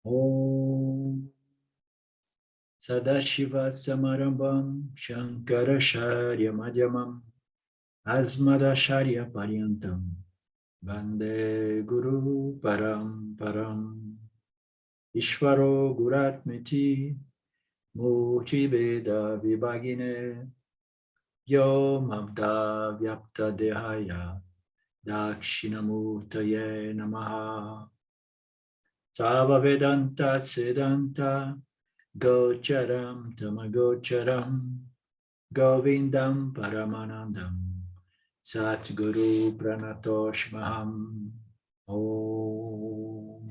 Om Sadashiva Samarambam Shankaracharya Madhyamam Asmadacharya Paryantam Vande Guru Paramparam Ishvaro Guratmiti Muchi Veda Vibhagine Yom Abda Vyapta Dehaya Dakshinamurtaye Namaha Sava Vedanta Siddhanta Gocharam Tamagocharam Govindam Paramanandam Satguru Pranatoshmaham Om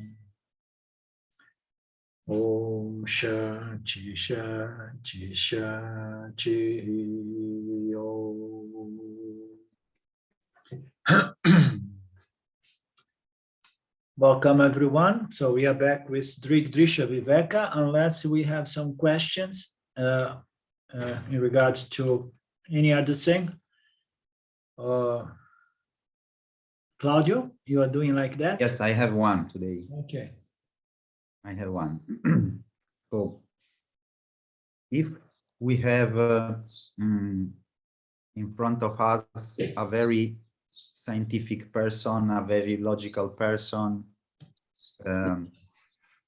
Om Shanti Shanti Shanti Om. Welcome everyone. So we are back with Drsya Viveka, unless we have some questions in regards to any other thing. Claudio, you are doing like that? Yes, I have one today. Okay. I have one. So if we have in front of us a very scientific person, a very logical person,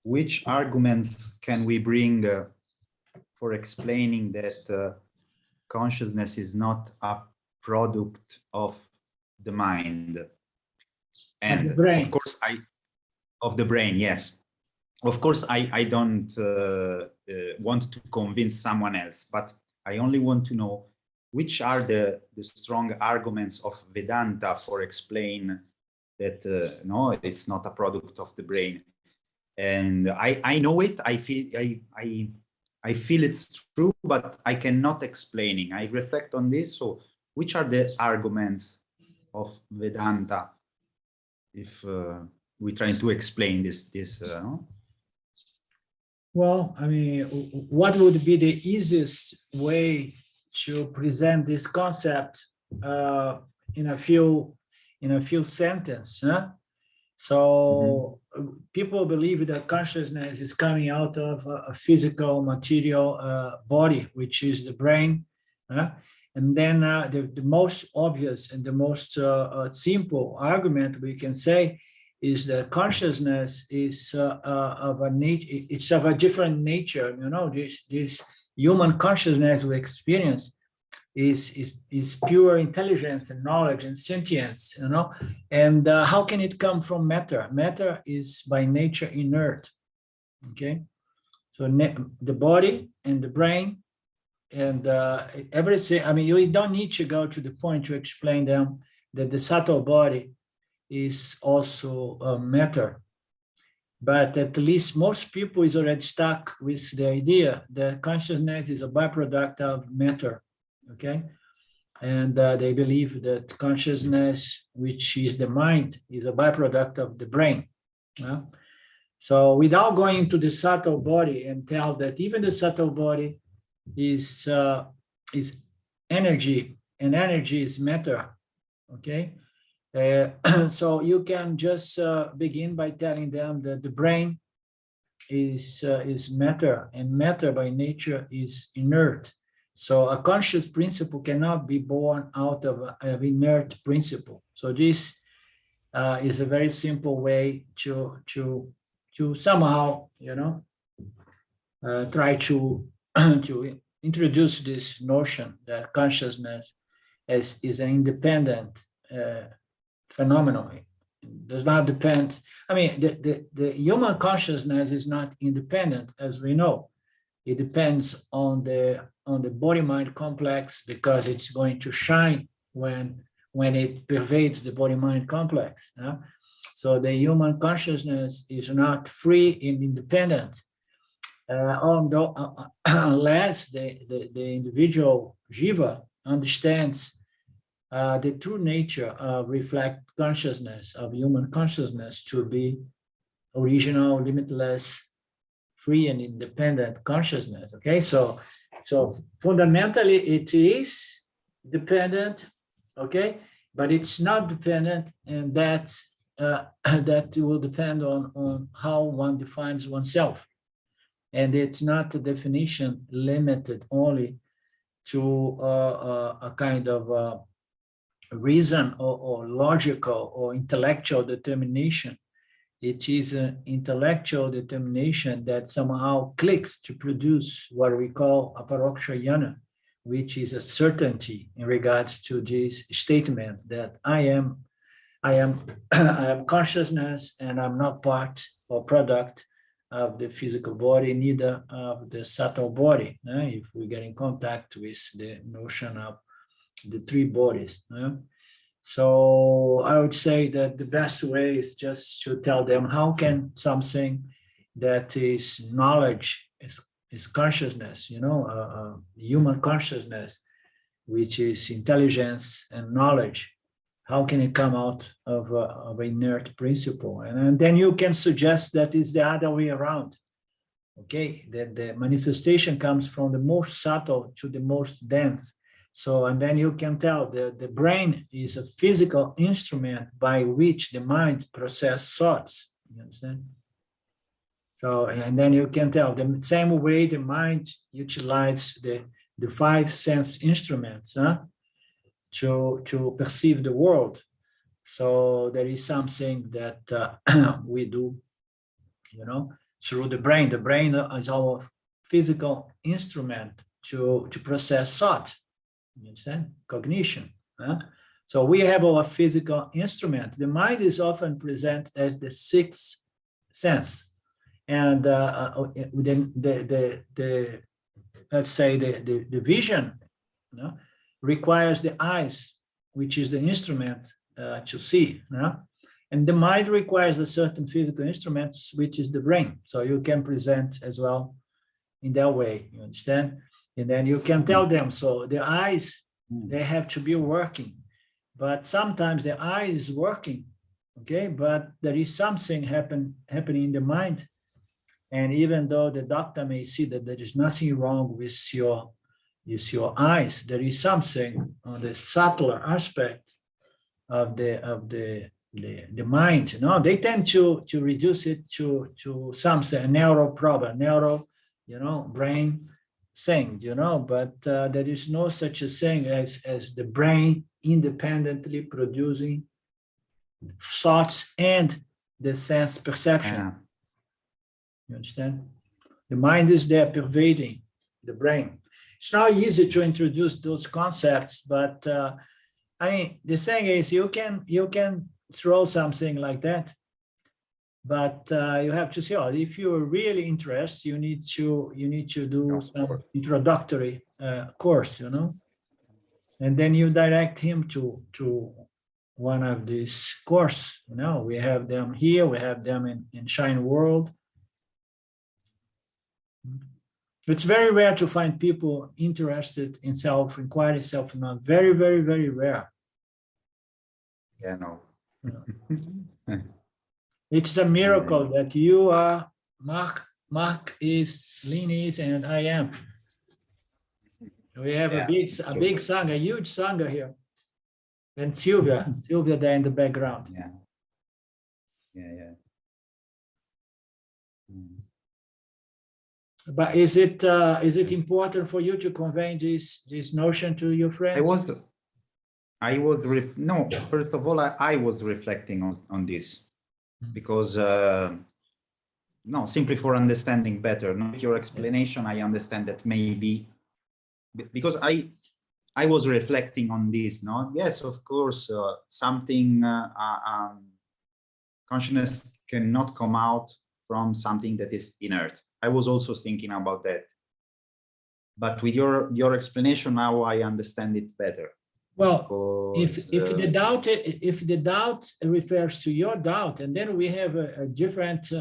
which arguments can we bring for explaining that consciousness is not a product of the mind? And of course, of the brain, yes. Of course, I don't want to convince someone else, but I only want to know which are the strong arguments of Vedanta for explain that no, it's not a product of the brain. And I know it. I feel it's true, but I cannot explaining. I reflect on this. So, which are the arguments of Vedanta if we try to explain this? No? Well, I mean, what would be the easiest way to present this concept in a few sentences? Huh? So people believe that consciousness is coming out of a physical material body, which is the brain. And then the most obvious and the most simple argument we can say is that consciousness is of a nature. It's of a different nature. You know, this human consciousness we experience is pure intelligence and knowledge and sentience. You know, and how can it come from matter? Matter is by nature inert. Okay, so the body and the brain and everything. I mean, you don't need to go to the point to explain them that the subtle body is also matter, but at least most people is already stuck with the idea that consciousness is a byproduct of matter, okay? And they believe that consciousness, which is the mind, is a byproduct of the brain. So without going into the subtle body and tell that even the subtle body is energy, and energy is matter, okay? So you can just begin by telling them that the brain is matter, and matter by nature is inert. So a conscious principle cannot be born out of an inert principle. So this is a very simple way to somehow, you know, try to introduce this notion that consciousness is an independent phenomenon. It does not depend. I mean, the human consciousness is not independent, as we know. It depends on the body-mind complex, because it's going to shine when it pervades the body-mind complex. So the human consciousness is not free and independent, unless the individual jiva understands the true nature of reflect consciousness, of human consciousness, to be original, limitless, free and independent consciousness. Okay, so fundamentally it is dependent, okay, but it's not dependent in that that will depend on how one defines oneself. And it's not a definition limited only to a kind of reason or logical or intellectual determination. It is an intellectual determination that somehow clicks to produce what we call a bodhe'kṣairviṣayān, which is a certainty in regards to this statement that I am consciousness, and I'm not part or product of the physical body, neither of the subtle body. If we get in contact with the notion of the three bodies. So I would say that the best way is just to tell them how can something that is knowledge, is consciousness, human consciousness, which is intelligence and knowledge, how can it come out of an inert principle? And then you can suggest that it's the other way around. Okay, that the manifestation comes from the most subtle to the most dense. So, and then you can tell the brain is a physical instrument by which the mind processes thoughts. You understand? So, and then you can tell the same way the mind utilizes the five sense instruments to perceive the world. So there is something that we do, through the brain. The brain is our physical instrument to process thought. You understand? Cognition. So we have our physical instrument. The mind is often presented as the sixth sense, and let's say the vision requires the eyes, which is the instrument to see. And the mind requires a certain physical instrument, which is the brain. So you can present as well in that way. You understand? And then you can tell them, so the eyes, they have to be working, but sometimes the eye is working, okay? But there is something happening in the mind. And even though the doctor may see that there is nothing wrong with your eyes, there is something on the subtler aspect of the mind. They tend to reduce it to something, a neural problem, brain thing, but there is no such a thing as the brain independently producing thoughts and the sense perception. Yeah. You understand? The mind is there pervading the brain. It's not easy to introduce those concepts, but the thing is, you can throw something like that, but you have to see, if you're really interested, you need to do some introductory course, and then you direct him to one of these courses. We have them here, we have them in Shine World. It's very rare to find people interested in self-inquiry, self-knowledge. Very, very, very rare. Yeah, no. It's a miracle that you are, Mark is, Lynn is, and I am. We have a big sangha, a huge sangha here. And Sylvia there in the background. Yeah. But is it important for you to convey this notion to your friends? No, first of all, I was reflecting on this because, simply for understanding better. With your explanation, I understand that maybe, because I was reflecting on this, Yes, of course, something, consciousness cannot come out from something that is inert. I was also thinking about that. But with your explanation now, I understand it better. Well, if the doubt refers to your doubt, and then we have a different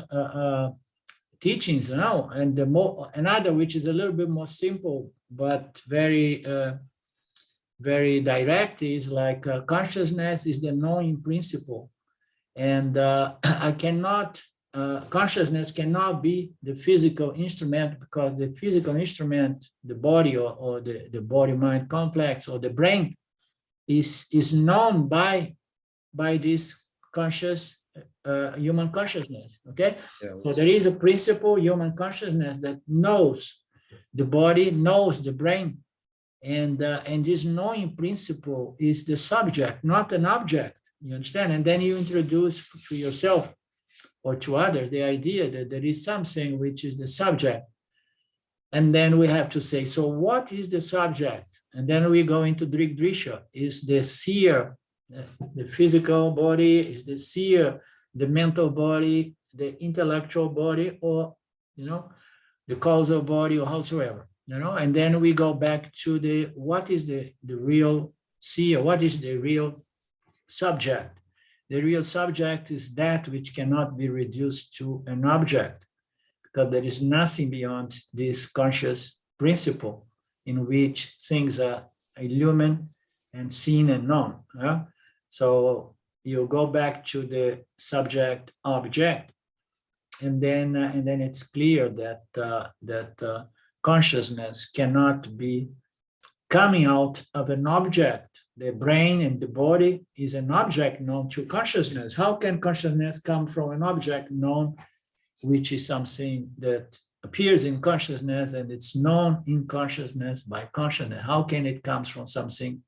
teachings now, and another which is a little bit more simple but very very direct, is like consciousness is the knowing principle, and I cannot. Consciousness cannot be the physical instrument, because the physical instrument, the body or the body-mind complex or the brain, is known by this conscious human consciousness. Okay, Yeah. so there is a principle, human consciousness, that knows the body, knows the brain, and this knowing principle is the subject, not an object. You understand? And then you introduce to yourself or to others the idea that there is something which is the subject. And then we have to say, so what is the subject? And then we go into Drsya. Is the seer, the physical body, is the seer, the mental body, the intellectual body, or, the causal body, or howsoever, and then we go back to what is the real seer, what is the real subject? The real subject is that which cannot be reduced to an object, because there is nothing beyond this conscious principle in which things are illumined and seen and known. So you go back to the subject object, and then it's clear that consciousness cannot be coming out of an object. The brain and the body is an object known to consciousness. How can consciousness come from an object known, which is something that appears in consciousness and it's known in consciousness by consciousness? How can it come from something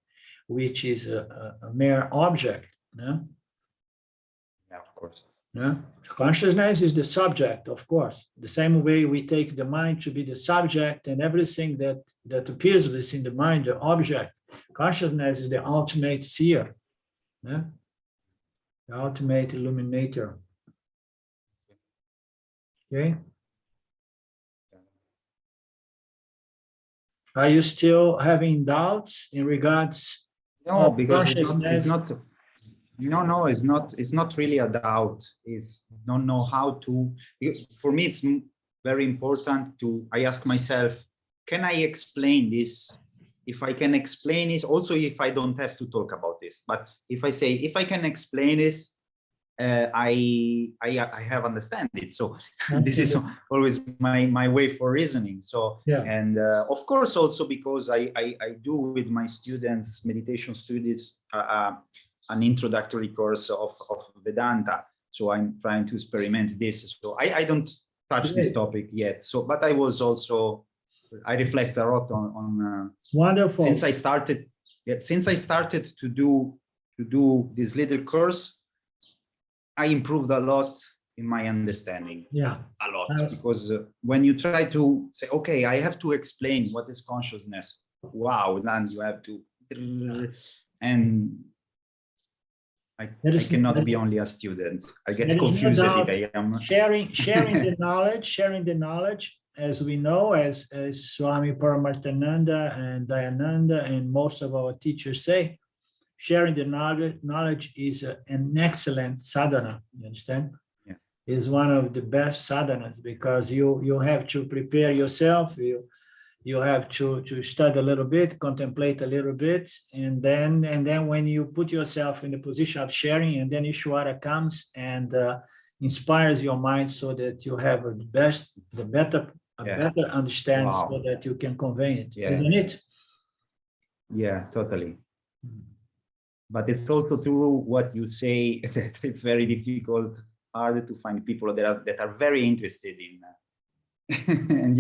which is a mere object? Yeah, of course. Yeah, consciousness is the subject, of course. The same way we take the mind to be the subject, and everything that appears within the mind, the object. Consciousness is the ultimate seer, the ultimate illuminator. Okay. Are you still having doubts in regards? No, because it's not. No, it's not really a doubt. It's don't know how to. For me, it's very important I ask myself, can I explain this? If I can explain this, also if I don't have to talk about this, but if I can explain this, I have understand it. So this is always my way for reasoning. So yeah. And of course also because I do with my students, meditation students, an introductory course of Vedanta. So I'm trying to experiment this. So I don't touch this topic yet. So, but I reflect a lot on wonderful. Since I started to do this little course, I improved a lot in my understanding. Yeah, a lot, because when you try to say, okay, I have to explain what is consciousness. Wow, then you have to, and I cannot be only a student. I get confused. I am sharing the knowledge, as we know, as Swami Paramarthananda and Dayananda and most of our teachers say, sharing the knowledge is an excellent sadhana. You understand? Yeah. Is one of the best sadhanas, because you have to prepare yourself. You have to study a little bit, contemplate a little bit, and then when you put yourself in the position of sharing, and then Ishvara comes and inspires your mind so that you have a better understanding, so that you can convey it, isn't it? Yeah, totally. But it's also true what you say, that it's very difficult, hard to find people that are very interested in.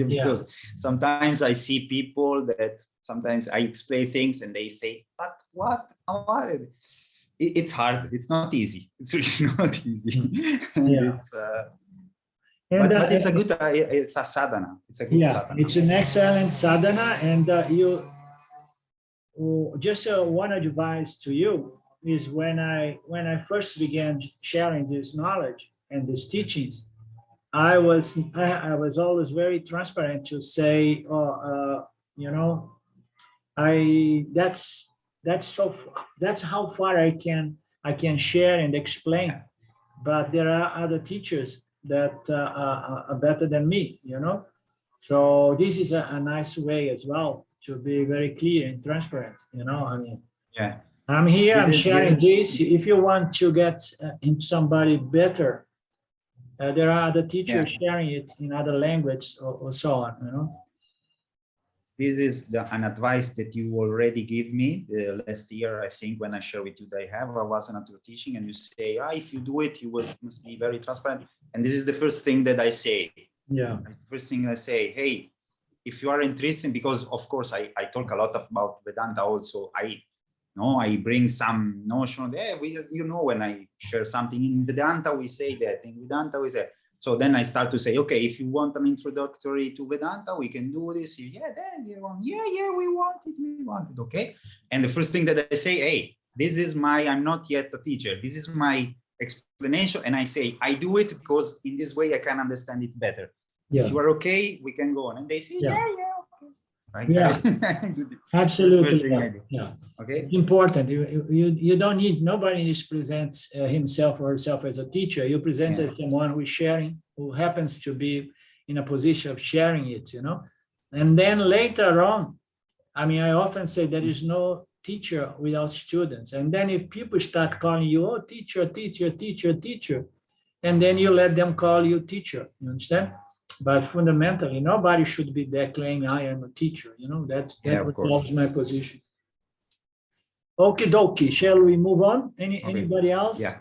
Because sometimes I see people that sometimes I explain things and they say, but what? It's hard. It's not easy. It's really not easy. But it's a good, it's a sadhana. It's a good sadhana. It's an excellent sadhana. And just one advice to you is when I first began sharing this knowledge and these teachings, I was always very transparent to say, that's how far I can share and explain. But there are other teachers that are better than me, So this is a nice way as well to be very clear and transparent, I'm here, I'm sharing this. If you want to get into somebody better, there are other teachers sharing it in other languages or so on, this is an advice that you already give me last year, I think, when I share with you that I have a vāsanāḥ teaching, and you say, if you do it, must be very transparent. And this is the first thing that I say. Yeah. The first thing I say, hey, if you are interested, because of course I talk a lot about Vedanta also. I bring some notion. When I share something in Vedanta, we say that. In Vedanta, we say. So then I start to say, okay, if you want an introductory to Vedanta, we can do this. Yeah, then we want it, okay? And the first thing that I say, hey, this is I'm not yet a teacher. This is my explanation. And I say, I do it because in this way I can understand it better. Yeah. If you are okay, we can go on. And they say, yeah, okay. Right? Yeah, absolutely. Yeah. Okay. It's important. You don't need, nobody presents himself or herself as a teacher. You present as someone who is sharing, who happens to be in a position of sharing it, And then later on, I often say there is no teacher without students. And then if people start calling you, oh, teacher, teacher, teacher, teacher, and then you let them call you teacher, you understand? But fundamentally, nobody should be there claiming I am a teacher. That was my position. Okie dokie. Shall we move on? Anybody else? Yeah.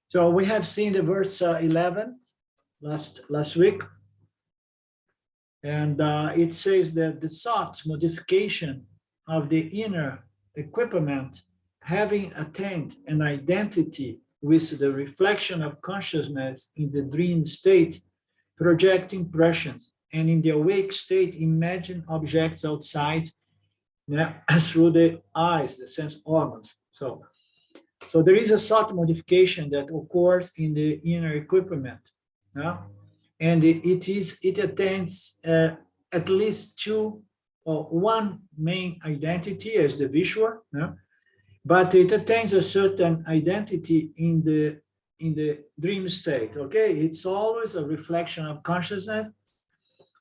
So we have seen the verse 11 last week, and it says that the sought modification of the inner equipment, having attained an identity with the reflection of consciousness in the dream state, project impressions, and in the awake state, imagine objects outside through the eyes, the sense organs. So there is a sought modification that occurs in the inner equipment, and it attains at least two or one main identity as the visual, but it attains a certain identity in the dream state. Okay, it's always a reflection of consciousness.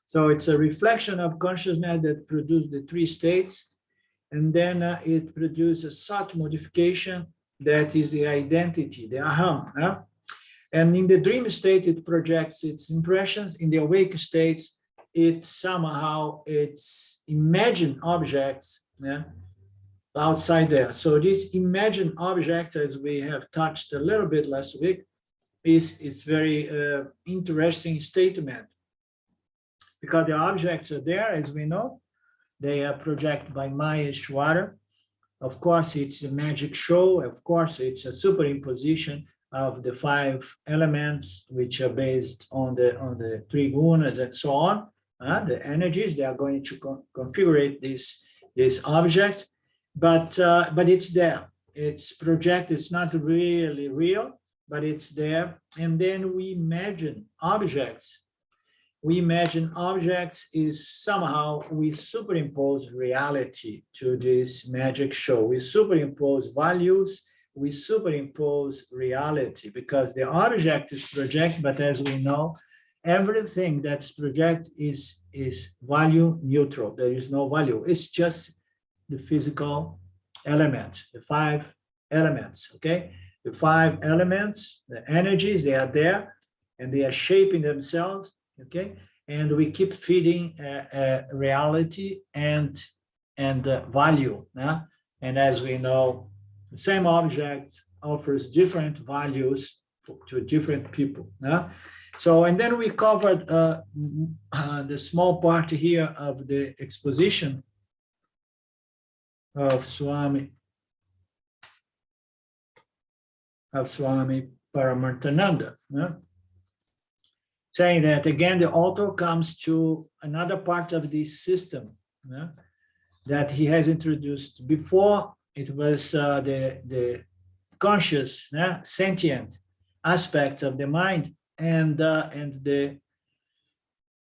So it's a reflection of consciousness that produces the three states, and then it produces a sought modification that is the identity, the aham. And in the dream state, it projects its impressions. In the awake states, it's imagined objects outside there. So this imagined object, as we have touched a little bit last week, it's very interesting statement, because the objects are there, as we know. They are projected by Maya Ishvara. Of course, it's a magic show. Of course, it's a superimposition of the 5 elements, which are based on the 3 gunas and so on. The energies, they are going to configure this object. But it's there. It's projected. It's not really real, but it's there. And then we imagine objects. Is somehow we superimpose reality to this magic show. We superimpose values. We superimpose reality, because the object is projected. But as we know, everything that's projected is value neutral. There is no value. It's just the physical element, the 5 elements, okay? The 5 elements, the energies, they are there, and they are shaping themselves, okay? And we keep feeding reality and value. And as we know, the same object offers different values to different people. So, and then we covered the small part here of the exposition of Swami Paramarthananda, saying that again the author comes to another part of this system that he has introduced. Before, it was the conscious, sentient aspect of the mind, and the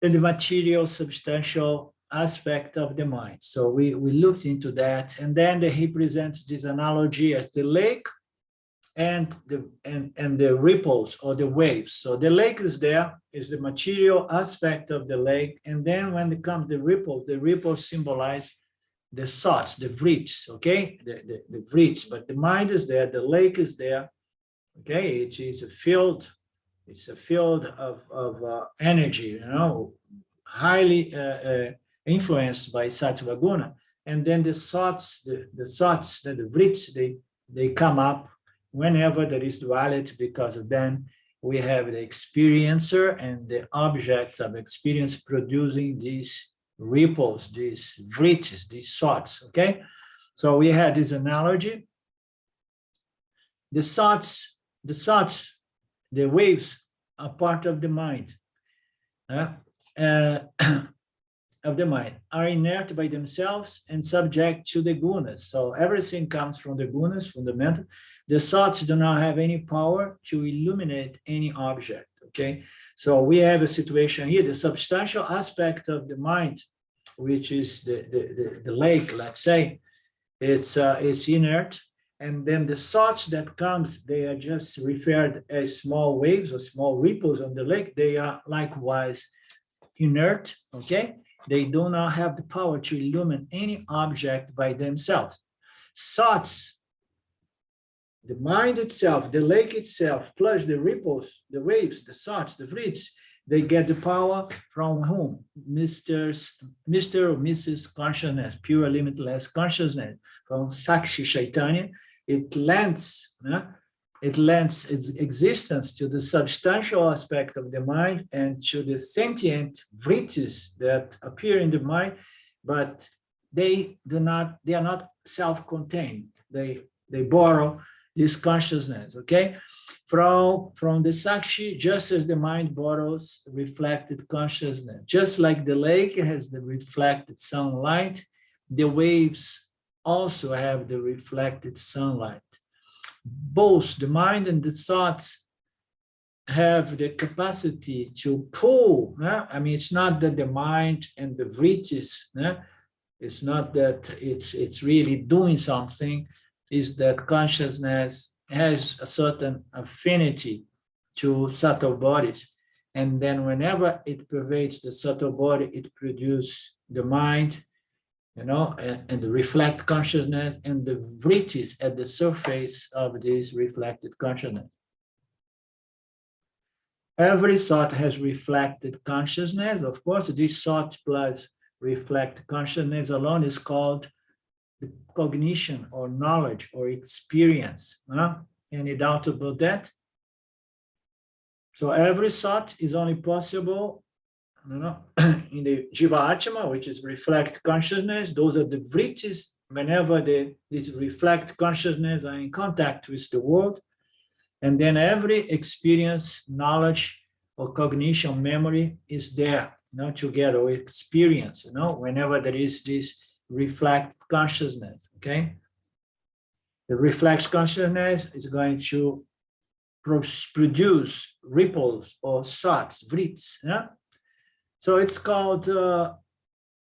material, substantial aspect of the mind. So we looked into that, and then he presents this analogy as the lake and the ripples or the waves. So the lake is there, is the material aspect of the lake, and then when it comes the ripples symbolize the thoughts, the vṛttijñānam, okay, the vṛttijñānam, but the mind is there, the lake is there, okay, it is a field, It's a field of energy, highly influenced by sattva guna. And then the thoughts, the vṛttis, they come up whenever there is duality, because then we have the experiencer and the object of experience producing these ripples, these vṛttis, these thoughts, okay? So we had this analogy. The thoughts, the waves are part of the mind, are inert by themselves and subject to the gunas. So everything comes from the gunas, fundamental. The thoughts do not have any power to illuminate any object, okay? So we have a situation here, the substantial aspect of the mind, which is the lake, let's say, it's inert. And then the thoughts that comes, they are just referred as small waves or small ripples on the lake. They are likewise inert, okay? They do not have the power to illumine any object by themselves. Thoughts, the mind itself, the lake itself, plus the ripples, the waves, the thoughts, the vṛttis, they get the power from whom? Mr. or Mrs. Consciousness, pure limitless consciousness, from sākṣī Chaitanya. It lends its existence to the substantial aspect of the mind and to the sentient vṛttis that appear in the mind, but they are not self-contained. They borrow this consciousness, okay? From the sākṣī, just as the mind borrows reflected consciousness, just like the lake has the reflected sunlight, the waves also have the reflected sunlight. Both the mind and the thoughts have the capacity to pull. I mean, it's not that the mind and the vṛttis, it's not that it's really doing something, it's that consciousness has a certain affinity to subtle bodies. And then whenever it pervades the subtle body, it produces the mind, and the reflect consciousness and the vṛttis at the surface of this reflected consciousness. Every thought has reflected consciousness. Of course, this thought plus reflect consciousness alone is called the cognition or knowledge or experience. Any doubt about that? So every thought is only possible in the jivātma, which is reflect consciousness. Those are the vṛttis. Whenever these reflect consciousness are in contact with the world, and then every experience, knowledge, or cognition, memory is there, together with experience. Whenever there is this reflect consciousness, okay. The reflex consciousness is going to produce ripples or thoughts, vṛttis. So it's called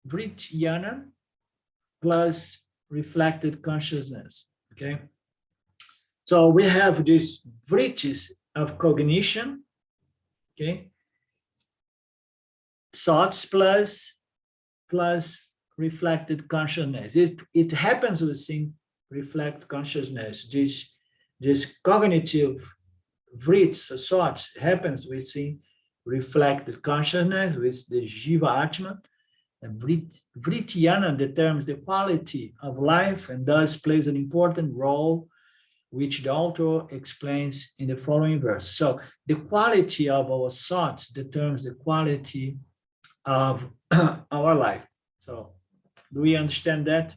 Vriitijnanam plus reflected consciousness, okay? So we have this vṛttis of cognition, okay? Thoughts plus reflected consciousness. It happens within reflect consciousness. This cognitive vṛttis, thoughts, happens within reflected consciousness with the jiva-atma. And Vriitijnanam determines the quality of life and thus plays an important role, which the author explains in the following verse. So the quality of our thoughts determines the quality of our life. So do we understand that?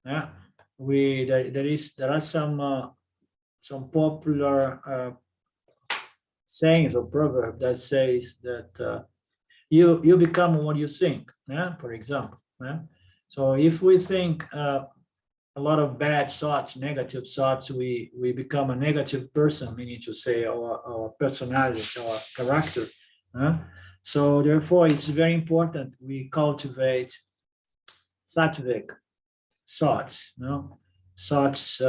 Yeah. There are some popular sayings or proverb that says that you become what you think, for example. So if we think a lot of bad thoughts, negative thoughts, we become a negative person, meaning to say our personality, our character. So therefore, it's very important we cultivate sattvic thoughts, thoughts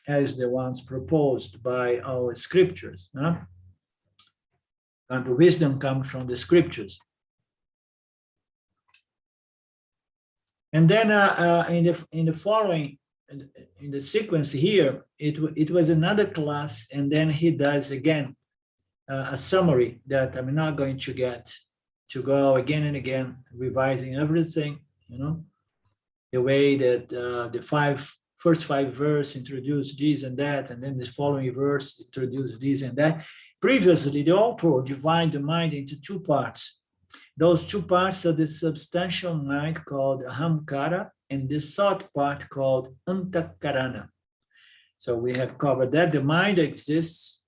as the ones proposed by our scriptures. And wisdom comes from the scriptures. And then in the following, in the sequence here, it was another class, and then he does again a summary that I'm not going to get to go again and again, revising everything, the way that the first five verse introduce this and that, and then the following verse introduce this and that. Previously, the author divided the mind into two parts. Those two parts are the substantial mind called ahamkara and the thought part called antaḥkaraṇa. So we have covered that. The mind exists.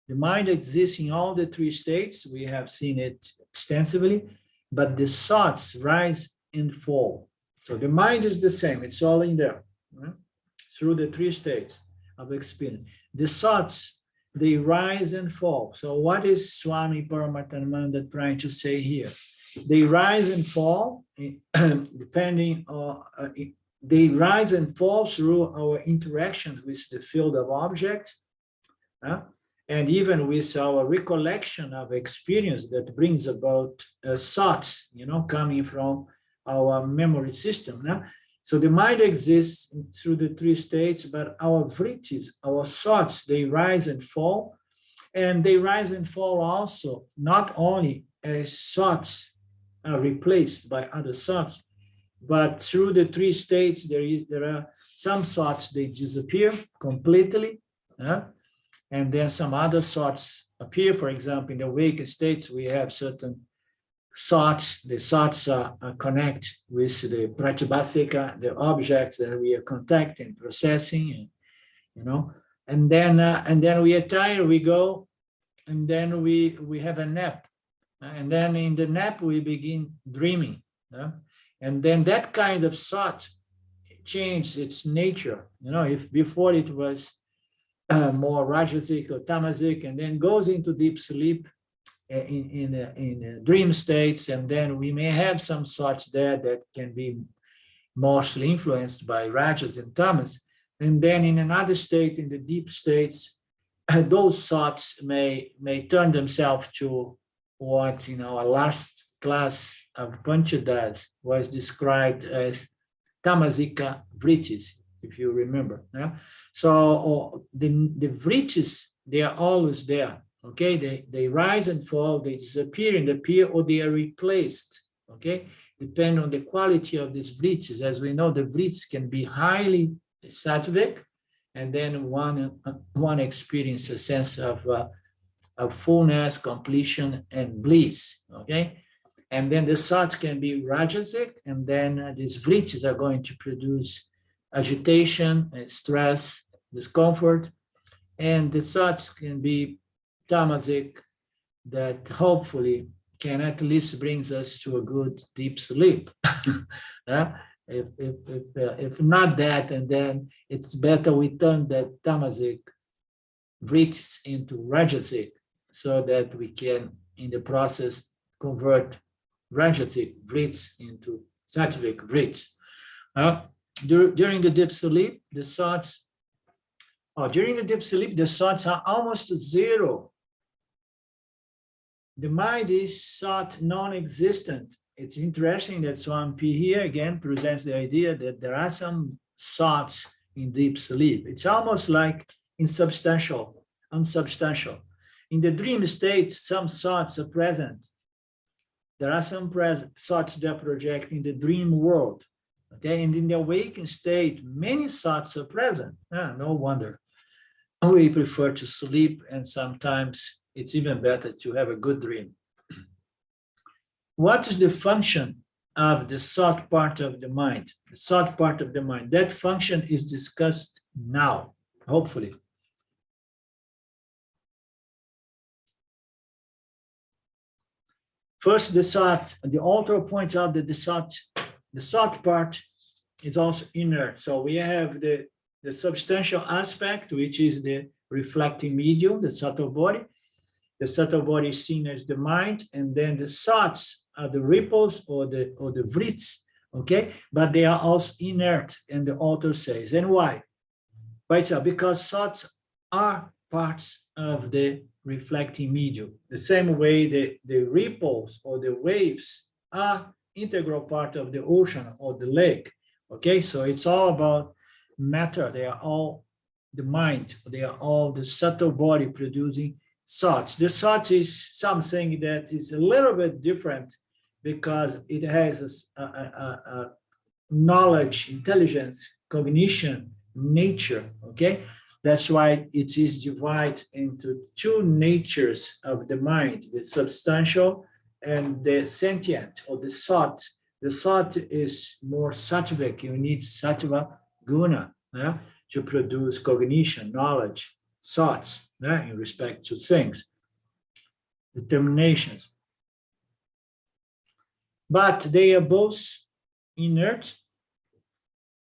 The mind exists in all the three states. We have seen it extensively, but the thoughts rise and fall. So the mind is the same. It's all in there, right? Through the three states of experience. The thoughts, they rise and fall. So what is Swami Paramarthananda trying to say here? They rise and fall depending on, they rise and fall through our interactions with the field of objects, and even with our recollection of experience that brings about thoughts, coming from our memory system. So the mind exists through the three states, but our vrittis, our thoughts, they rise and fall. And they rise and fall also, not only as thoughts are replaced by other thoughts, but through the three states, there are some thoughts, they disappear completely. And then some other thoughts appear. For example, in the awakened states, we have certain thoughts. The thoughts connect with the pratibhasika, the objects that we are contacting, processing, and then we are tired, we go, and then we have a nap. And then in the nap, we begin dreaming. And then that kind of thought changed its nature. If before it was more rajasic or tamasic, and then goes into deep sleep in dream states, and then we may have some thoughts there that can be mostly influenced by rajas and tamas. And then in another state, in the deep states, those thoughts may turn themselves to what in our last class of Panchadas was described as tamasika vrittis, if you remember. So the vrittis, they are always there. Okay, they rise and fall, they disappear and appear, or they are replaced. Okay, depending on the quality of these vrittis. As we know, the vrittis can be highly sattvic, and then one experience a sense of fullness, completion, and bliss. Okay, and then the thoughts can be rajasic, and then these vrittis are going to produce agitation, stress, discomfort, and the thoughts can be tamasic, that hopefully can at least brings us to a good deep sleep. If not that, and then it's better we turn that tamasic vrittis into rajasic, so that we can, in the process, convert rajasic vrittis into sattvic vrittis. During the deep sleep, the thoughts, are almost zero. The mind is thought non-existent. It's interesting that Swami P here again presents the idea that there are some thoughts in deep sleep. It's almost like insubstantial, unsubstantial. In the dream state, some thoughts are present. There are some thoughts that project in the dream world. Okay, and in the awakened state, many thoughts are present. No wonder. We prefer to sleep, and sometimes it's even better to have a good dream. What is the function of the thought part of the mind? The thought part of the mind. That function is discussed now, hopefully. First, the thought. The author points out that the thought part is also inert. So we have the substantial aspect, which is the reflecting medium, the subtle body. The subtle body is seen as the mind, and then the thoughts are the ripples or the vrittis, okay? But they are also inert, and the author says. And why? Because thoughts are parts of the reflecting medium. The same way the ripples or the waves are integral part of the ocean or the lake, okay? So it's all about matter. They are all the mind. They are all the subtle body producing thoughts. The thought is something that is a little bit different because it has a knowledge, intelligence, cognition, nature, okay? That's why it is divided into two natures of the mind, the substantial and the sentient, or the thought. The thought is more sattvic. You need sattva guna to produce cognition, knowledge, thoughts in respect to things, determinations. But they are both inert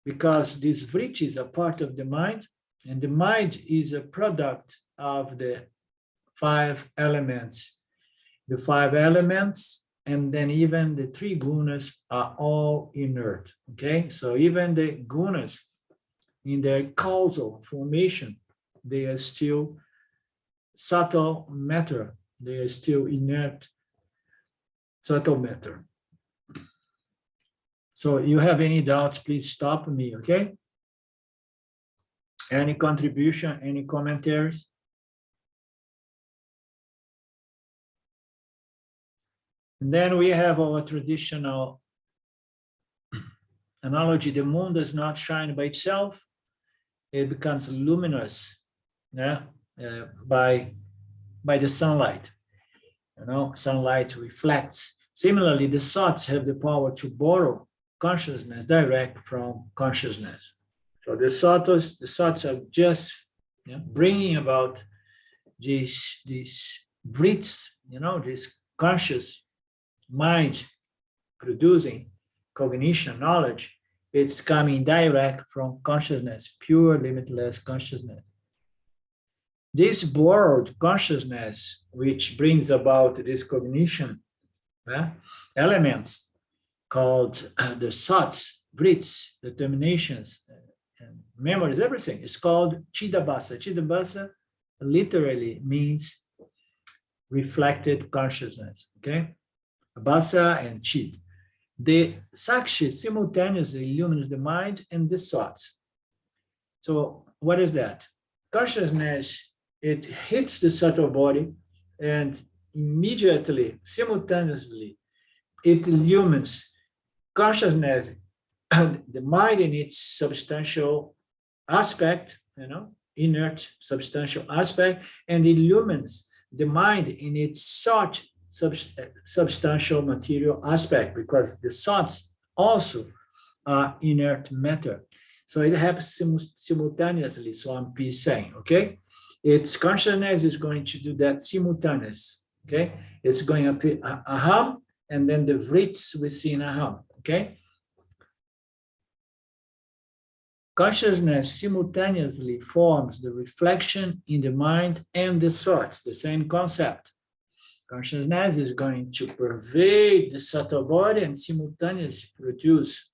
because these vrittis are part of the mind, and the mind is a product of the 5 elements. The 5 elements, and then even the 3 gunas are all inert, okay? So even the gunas in their causal formation, they are still subtle matter. They are still inert, subtle matter. So you have any doubts, please stop me, okay? Any contribution, any commentaries? And then we have our traditional analogy. The moon does not shine by itself. It becomes luminous by the sunlight. Sunlight reflects. Similarly, the thoughts have the power to borrow consciousness direct from consciousness. So the thoughts are just bringing about these vrittis, this conscious mind producing cognition, knowledge. It's coming direct from consciousness, pure, limitless consciousness. This borrowed consciousness, which brings about this cognition, elements called the thoughts, vrittis, determinations, and memories, everything, is called cidābhāsa. Cidābhāsa literally means reflected consciousness, okay? Bhasa and chid. The sākṣī simultaneously illumines the mind and the thoughts. So what is that? Consciousness, it hits the subtle body and immediately, simultaneously, it illumines consciousness, the mind in its substantial aspect, inert substantial aspect, and illumines the mind in its thought substantial material aspect, because the thoughts also are inert matter. So it happens simultaneously, so I'm saying, okay? Its consciousness is going to do that simultaneous, okay? It's going to appear aham, and then the vrittis within aham, okay? Consciousness simultaneously forms the reflection in the mind and the thoughts, the same concept. Consciousness is going to pervade the subtle body and simultaneously produce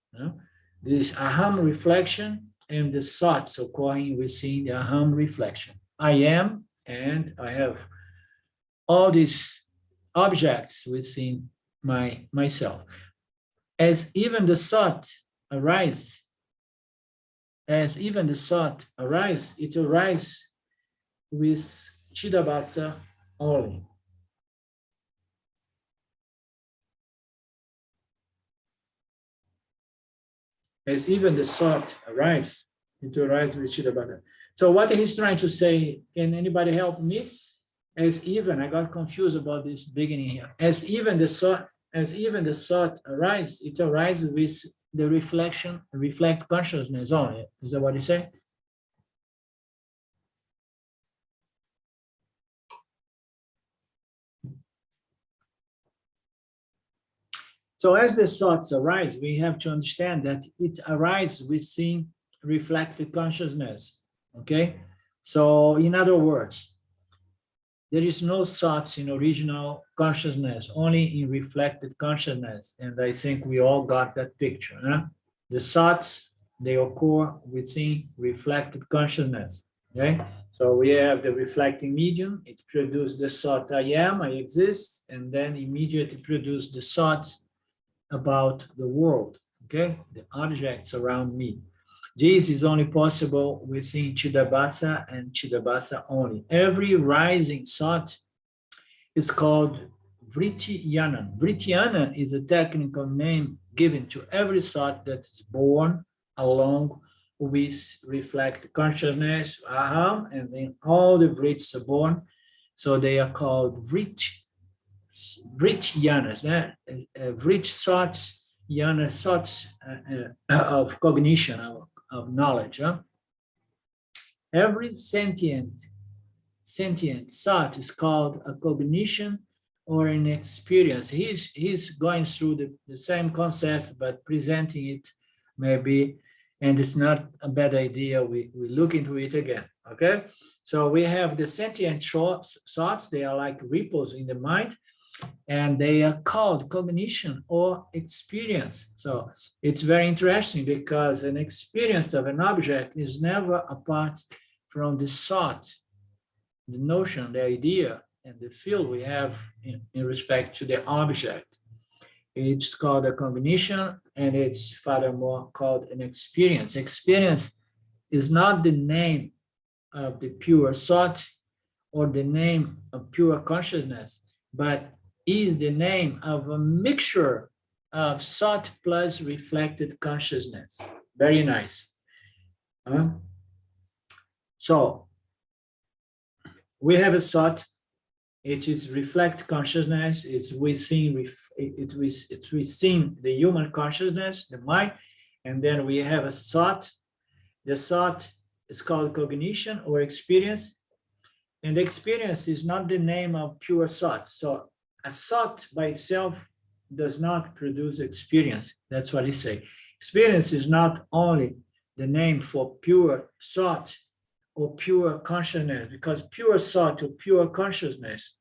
this aham reflection and the thoughts occurring within the aham reflection. I am, and I have all these objects within myself. As even the thought arises, it arises with cidābhāsa only. As even the thought arises, it arises with cidābhāsa. So what he's trying to say, can anybody help me? As even, I got confused about this beginning here. As even the thought arises, it arises with the reflect consciousness only. Is that what he's saying? So as the thoughts arise, we have to understand that it arises within reflected consciousness, okay? So in other words, there is no thoughts in original consciousness, only in reflected consciousness. And I think we all got that picture. The thoughts, they occur within reflected consciousness, okay? So we have the reflecting medium, it produces the thought I am, I exist, and then immediately produce the thoughts about the world, okay? The objects around me. This is only possible within cidābhāsa and cidābhāsa only. Every rising thought is called Vriitijnanam. Vriitijnanam is a technical name given to every thought that is born along with reflect consciousness, aham, and then all the vrits are born. So they are called vṛttijñānas, vrit thoughts, yana thoughts of cognition, of knowledge. Every sentient thought is called a cognition or an experience. He's going through the same concept, but presenting it maybe, and it's not a bad idea. We look into it again, okay? So we have the sentient thoughts. They are like ripples in the mind, and they are called cognition or experience. So it's very interesting because an experience of an object is never apart from the thought, the notion, the idea, and the feel we have in respect to the object. It's called a cognition, and it's furthermore called an experience. Experience is not the name of the pure thought or the name of pure consciousness, but is the name of a mixture of thought plus reflected consciousness. Very nice. So we have a thought. It is reflect consciousness. It's within the human consciousness, the mind, and then we have a thought. The thought is called cognition or experience, and experience is not the name of pure thought. So a thought by itself does not produce experience. That's what he say. Experience is not only the name for pure thought or pure consciousness, because pure thought or pure consciousness,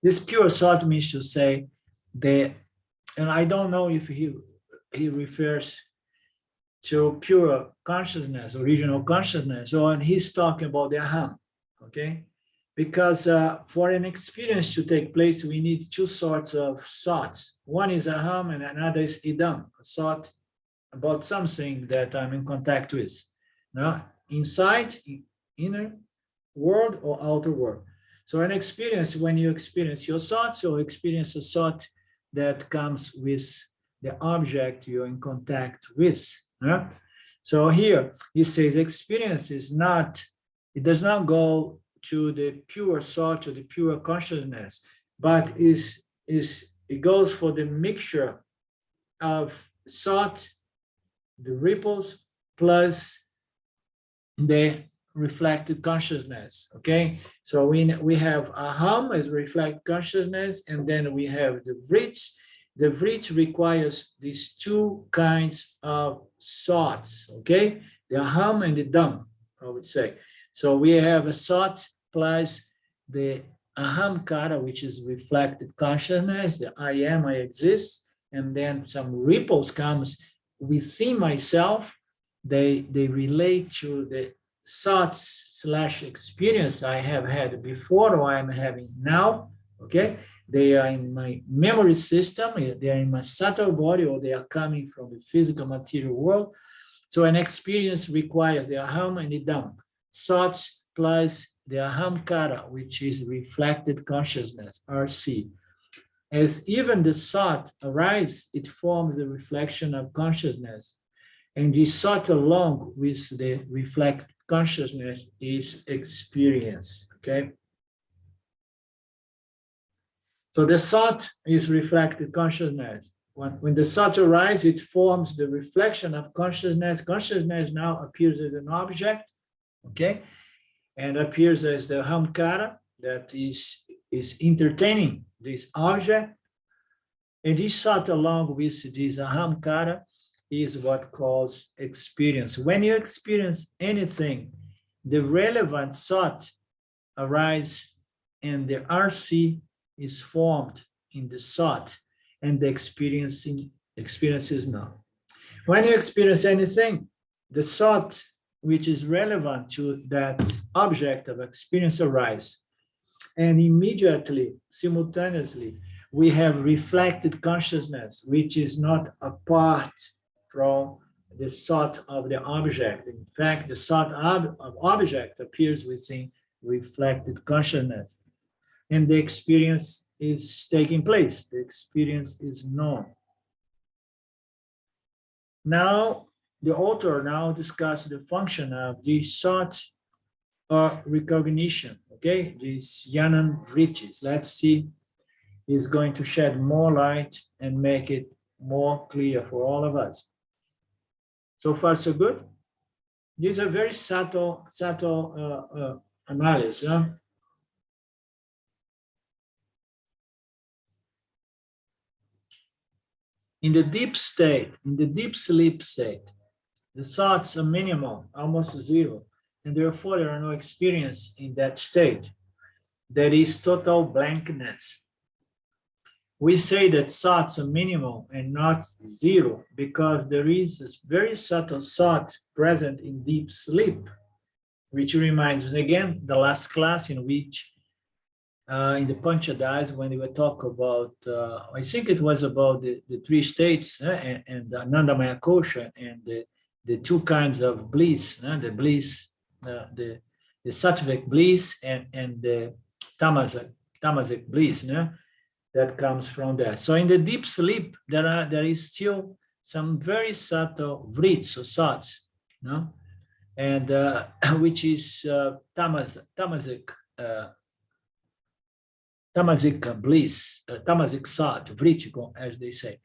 this pure thought means to say and I don't know if he refers to pure consciousness, original consciousness, or he's talking about the aham, okay? Because for an experience to take place, we need two sorts of thoughts. One is aham and another is idam, a thought about something that I'm in contact with. Now, inside, inner world or outer world. So an experience, when you experience your thoughts or experience a thought that comes with the object you're in contact with. So here he says experience is not, it does not go to the pure thought or the pure consciousness, but it goes for the mixture of thought, the ripples, plus the reflected consciousness, okay? So we have aham as reflect consciousness, and then we have the vrits. The vrits requires these two kinds of thoughts, okay? The aham and the dam, I would say. So we have a thought plus the ahamkara, which is reflected consciousnness, the I am, I exist, and then some ripples comes within myself. They relate to the thoughts / experience I have had before or I'm having now, okay? They are in my memory system, they are in my subtle body, or they are coming from the physical material world. So an experience requires the aham and the dam, thoughts plus the ahamkara, which is reflected consciousness, RC. As even the thought arrives, it forms the reflection of consciousness. And this thought along with the reflect consciousness is experience, okay? So the thought is reflected consciousness. When the thought arises, it forms the reflection of consciousness. Consciousness now appears as an object, okay? And appears as the ahamkara that is entertaining this object. And this thought along with this ahamkara is what calls experience. When you experience anything, the relevant thought arises and the RC is formed in the thought, and the experience is now. When you experience anything, the thought which is relevant to that object of experience arises, and immediately, simultaneously, we have reflected consciousness, which is not apart from the thought of the object. In fact, the thought of object appears within reflected consciousness. and the experience is taking place. The experience is known. Now, the author now discusses the function of this thought or recognition. Okay, this jnanam vritis. Let's see. He's going to shed more light and make it more clear for all of us. So far, so good. These are very subtle analysis. Huh? In the deep state, in the deep sleep state, the thoughts are minimal, almost zero, and therefore there are no experience in that state. There is total blankness. We say that thoughts are minimal and not zero because there is this very subtle thought present in deep sleep, which reminds us again the last class in which in the Panchadhyas, when we were talking about, I think it was about the three states and the Anandamaya Kosha and the two kinds of bliss, the bliss, the sattvic bliss and the tamasic bliss. That comes from that. So in the deep sleep, there is still some very subtle vrits or thoughts, and which is tamasic bliss, tamasic thought, vrittijñānam, as they say.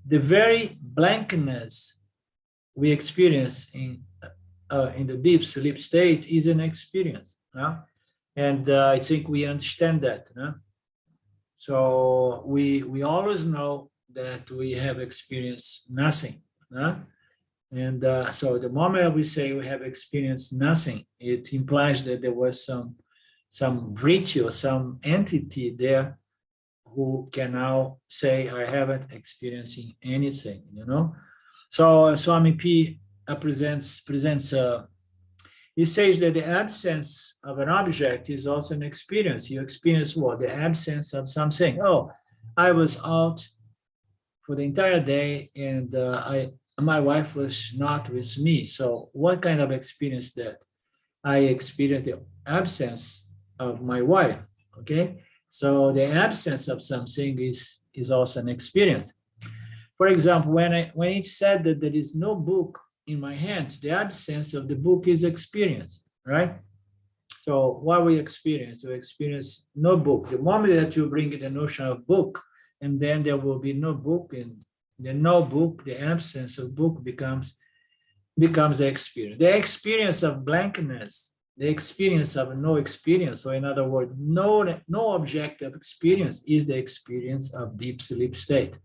The very blankness we experience in the deep sleep state is an experience, and I think we understand that. So we always know that we have experienced nothing. And so the moment we say we have experienced nothing, it implies that there was some vritti or some entity there who can now say, I haven't experienced anything, So Swami P presents he says that the absence of an object is also an experience. You experience what? The absence of something. Oh, I was out for the entire day and my wife was not with me. So what kind of experience that? I experienced the absence of my wife, okay? So the absence of something is also an experience. For example, when it said that there is no book in my hand, the absence of the book is experience, right? So what we experience no book. The moment that you bring the notion of book, and then there will be no book, and the no book, the absence of book becomes the experience. The experience of blankness, the experience of no experience, or in other words, no objective experience is the experience of deep sleep state,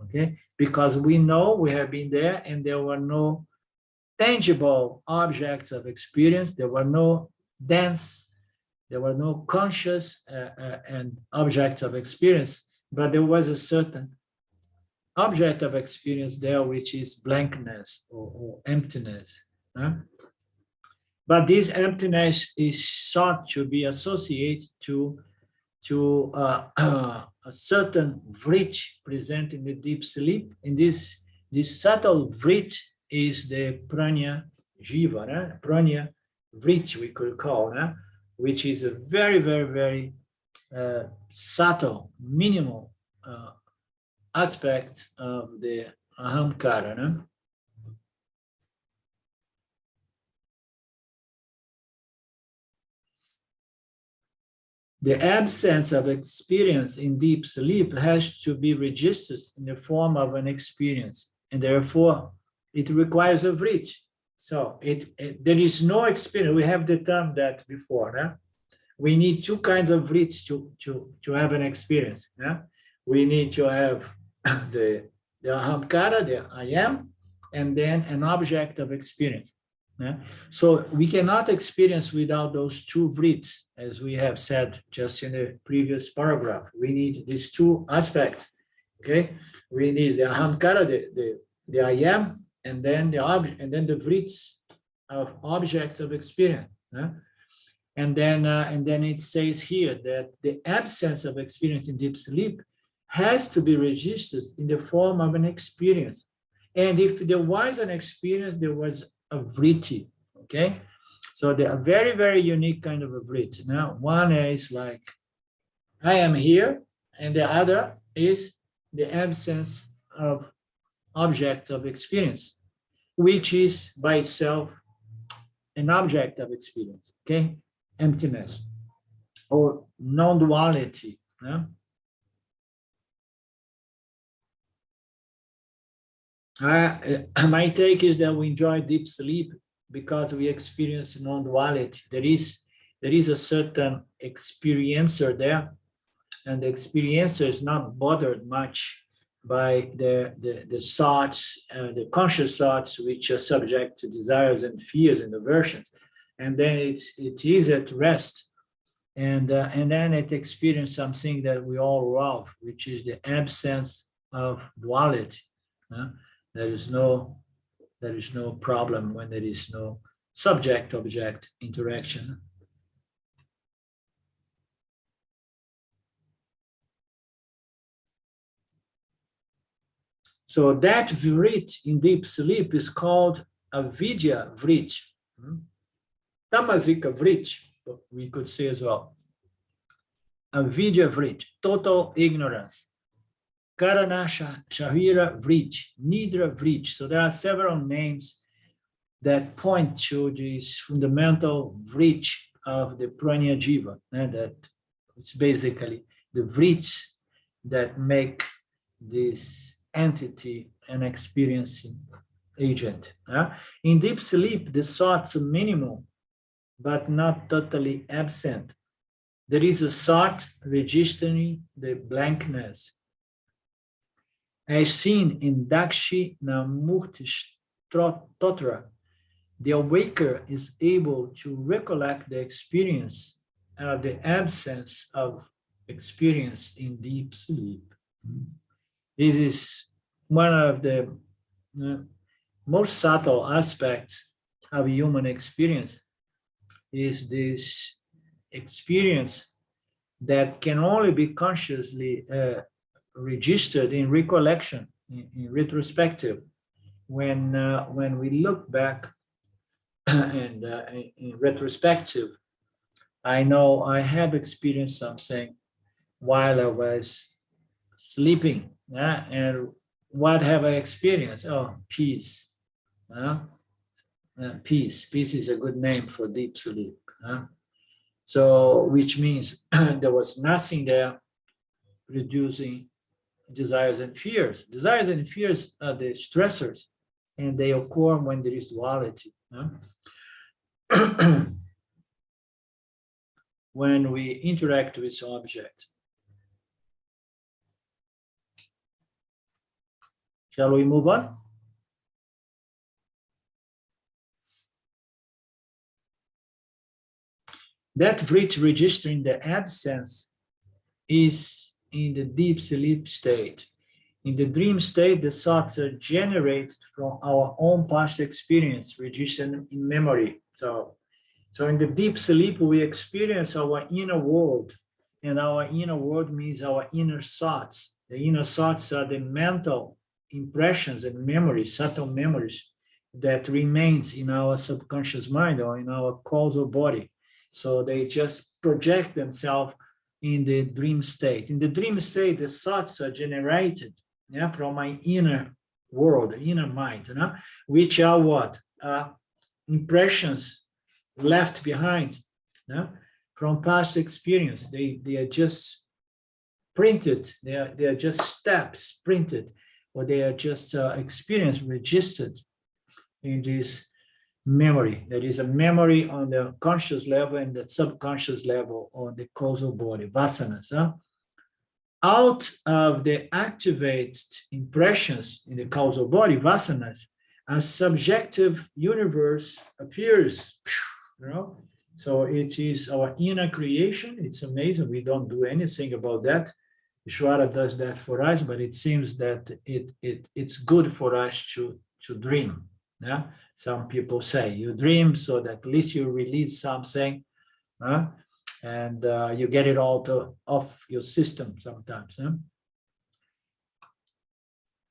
okay? Because we know we have been there and there were no tangible objects of experience. There were no dense, there were no conscious and objects of experience, but there was a certain object of experience there, which is blankness or emptiness. But this emptiness is thought to be associated to a certain vrit present in the deep sleep. In this subtle vrit is the prana jiva, prana vrit we could call, which is a very, very, very subtle, minimal aspect of the ahamkara. The absence of experience in deep sleep has to be registered in the form of an experience, and therefore it requires a vrit. So there is no experience. We have the term that before. We need two kinds of vrits to have an experience. We need to have the ahamkara, the I am, and then an object of experience. So we cannot experience without those two vrits, as we have said just in the previous paragraph. We need these two aspects. Okay, we need the ahamkara, the I am, and then the vrits of objects of experience. And then it says here that the absence of experience in deep sleep has to be registered in the form of an experience. And if there was an experience, there was a vritti, okay? So they are very, very unique kind of a vritti. Now, one is like I am here, and the other is the absence of object of experience, which is by itself an object of experience, okay? Emptiness or non-duality. Yeah? My take is that we enjoy deep sleep because we experience non-duality. There is a certain experiencer there, and the experiencer is not bothered much by the thoughts, the conscious thoughts, which are subject to desires and fears and aversions. And then it is at rest. And then it experiences something that we all love, which is the absence of duality. There is no problem when there is no subject-object interaction. So that vrit in deep sleep is called avidya vrit. Tamasika vrit, we could say as well. Avidya vrit, total ignorance. Karana Shahira Vrit, Nidra Vrit. So there are several names that point to this fundamental Vrit of the Pranya Jiva. And that it's basically the Vrits that make this entity an experiencing agent. In deep sleep, the thoughts are minimal, but not totally absent. There is a thought registering the blankness. As seen in Dakshinamurti, the awaker is able to recollect the experience of the absence of experience in deep sleep. This is one of the most subtle aspects of human experience, is this experience that can only be consciously registered in recollection, in retrospective, when we look back and in retrospective. I know I have experienced something while I was sleeping, and what have I experienced? Oh, peace. Peace. Peace is a good name for deep sleep. So, which means there was nothing there reducing desires and fears. Desires and fears are the stressors, and they occur when there is duality. When we interact with object. Shall we move on? That Vrit registering the absence is in the deep sleep state. In the dream state, the thoughts are generated from our own past experience, registered in memory. So in the deep sleep, we experience our inner world, and our inner world means our inner thoughts. The inner thoughts are the mental impressions and memories, subtle memories that remains in our subconscious mind or in our causal body. So they just project themselves in the dream state. In the dream state, the thoughts are generated from my inner world, inner mind, which are what? Impressions left behind from past experience. They are just printed, they are just steps printed, or they are just experience registered in this memory. There is a memory on the conscious level and the subconscious level on the causal body, vasanas. Out of the activated impressions in the causal body, vasanas, a subjective universe appears. So it is our inner creation. It's amazing. We don't do anything about that. Ishvara does that for us, but it seems that it's good for us to dream. Some people say you dream so that at least you release something, and you get it all off your system sometimes.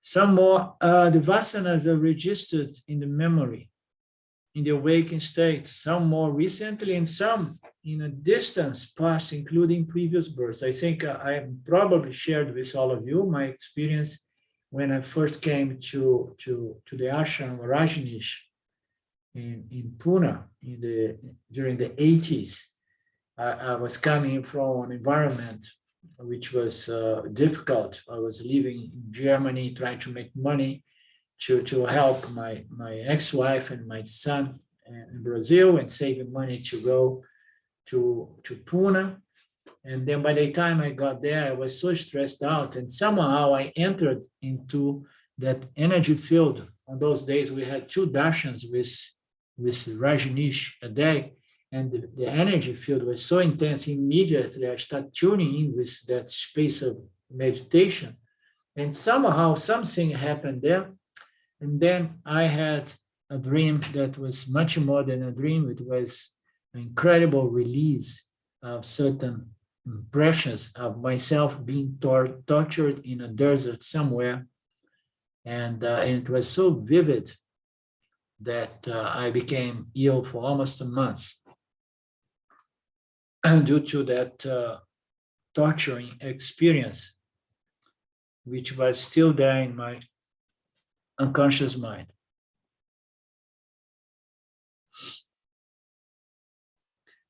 Some more, the vasanas are registered in the memory, in the awakened state, some more recently and some in a distance past, including previous births. I think I probably shared with all of you my experience when I first came to the ashram Rajneesh in Pune during the 80s. I was coming from an environment which was difficult. I was living in Germany, trying to make money to help my ex-wife and my son in Brazil, and saving money to go to Pune. And then by the time I got there, I was so stressed out, and somehow I entered into that energy field. On those days, we had 2 darshans with Rajneesh a day, and the energy field was so intense. Immediately, I started tuning in with that space of meditation, and somehow something happened there. And then I had a dream that was much more than a dream. It was an incredible release of certain impressions of myself being tortured in a desert somewhere. And it was so vivid that I became ill for almost a month due to that torturing experience, which was still there in my unconscious mind.